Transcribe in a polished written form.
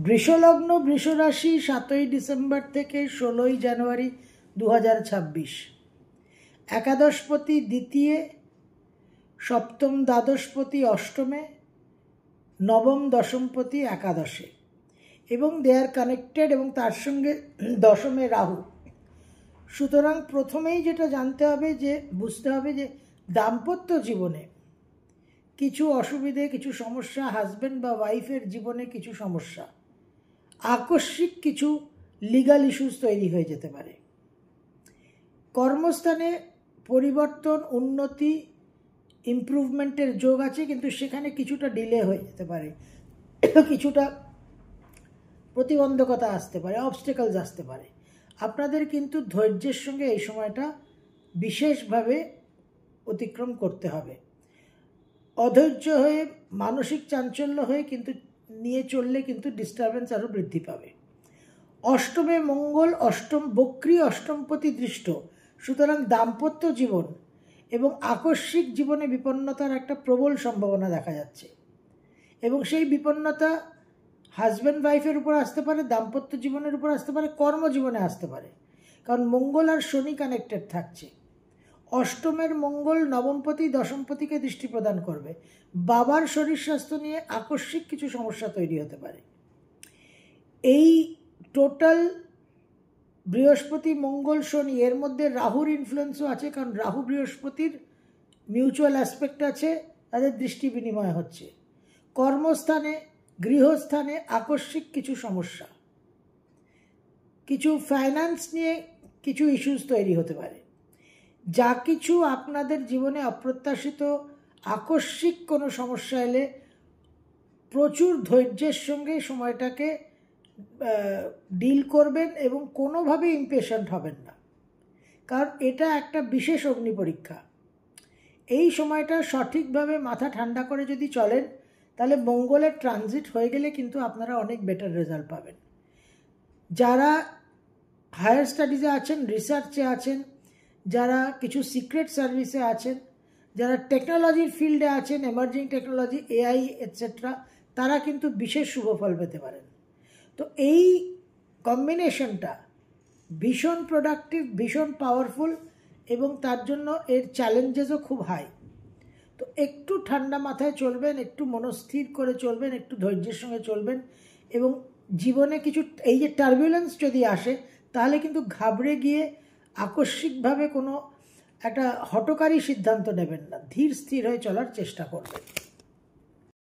বৃষলগ্ন বৃষরাশি 7ই December থেকে 16ই জানুয়ারি 2026। একাদশপতি দ্বিতীয়, সপ্তম দ্বাদশপতি অষ্টমে, নবম দশমপতি একাদশে এবং দে আর কানেক্টেড এবং তার সঙ্গে দশমে রাহু। সুতরাং প্রথমেই যেটা জানতে হবে, যে বুঝতে হবে যে দাম্পত্য জীবনে কিছু অসুবিধে, কিছু সমস্যা, হাজব্যান্ড বা ওয়াইফের জীবনে কিছু সমস্যা, আকস্মিক কিছু লিগাল ইস্যুস তৈরি হয়ে যেতে পারে। কর্মস্থানে পরিবর্তন, উন্নতি, ইমপ্রুভমেন্টের যোগ আছে, কিন্তু সেখানে কিছুটা ডিলে হয়ে যেতে পারে, কিছুটা প্রতিবন্ধকতা আসতে পারে, অবস্টেকলস আসতে পারে। আপনাদের কিন্তু ধৈর্যের সঙ্গে এই সময়টা বিশেষভাবে অতিক্রম করতে হবে। অধৈর্য হয়ে, মানসিক চাঞ্চল্য হয়ে কিন্তু নিয়ে চললে কিন্তু ডিস্টারবেন্স আরও বৃদ্ধি পাবে। অষ্টমে মঙ্গল, বক্রী অষ্টমপতি দৃষ্ট, সুতরাং দাম্পত্য জীবন এবং আকস্মিক জীবনে বিপন্নতার একটা প্রবল সম্ভাবনা দেখা যাচ্ছে, এবং সেই বিপন্নতা হাজব্যান্ড ওয়াইফের উপর আসতে পারে, দাম্পত্য জীবনের উপর আসতে পারে, কর্মজীবনে আসতে পারে, কারণ মঙ্গল আর শনি কানেক্টেড থাকছে। অষ্টমের মঙ্গল নবমপতি দশমপতিকে দৃষ্টি প্রদান করবে। বাবার শরীর স্বাস্থ্য নিয়ে আকস্মিক কিছু সমস্যা তৈরি হতে পারে। এই টোটাল বৃহস্পতি মঙ্গল শনি, এর মধ্যে রাহুর ইনফ্লুয়েন্সও আছে, কারণ রাহু বৃহস্পতির মিউচুয়াল অ্যাসপেক্ট আছে, তাদের দৃষ্টি বিনিময় হচ্ছে। কর্মস্থানে, গৃহস্থানে আকস্মিক কিছু সমস্যা, কিছু ফাইন্যান্স নিয়ে কিছু ইস্যুস তৈরি হতে পারে। যা কিছু আপনাদের জীবনে অপ্রত্যাশিত আকস্মিক কোনো সমস্যা এলে প্রচুর ধৈর্যের সঙ্গে সময়টাকে ডিল করবেন এবং কোনোভাবে ইমপেশেন্ট হবেন না, কারণ এটা একটা বিশেষ অগ্নি পরীক্ষা। এই সময়টা সঠিকভাবে মাথা ঠান্ডা করে যদি চলেন, তাহলে মঙ্গলের ট্রানজিট হয়ে গেলে কিন্তু আপনারা অনেক বেটার রেজাল্ট পাবেন। যারা হায়ার স্টাডিজে আছেন, রিসার্চে আছেন, যারা কিছু সিক্রেট সার্ভিসে আছেন, যারা টেকনোলজির ফিল্ডে আছেন, এমার্জিং টেকনোলজি, এআই এটসেট্রা, তারা কিন্তু বিশেষ শুভফল পেতে পারেন। তো এই কম্বিনেশনটা ভীষণ প্রোডাক্টিভ, ভীষণ পাওয়ারফুল, এবং তার জন্য এর চ্যালেঞ্জেসও খুব হাই। তো একটু ঠান্ডা মাথায় চলবেন, একটু মনস্থির করে চলবেন, একটু ধৈর্যের সঙ্গে চলবেন, এবং জীবনে কিছু এই যে টার্বুলেন্স যদি আসে, তাহলে কিন্তু ঘাবড়ে গিয়ে আকস্মিকভাবে কোনো একটা হঠকারী সিদ্ধান্ত নেবেন না, ধীর স্থির হয়ে চলার চেষ্টা করবেন।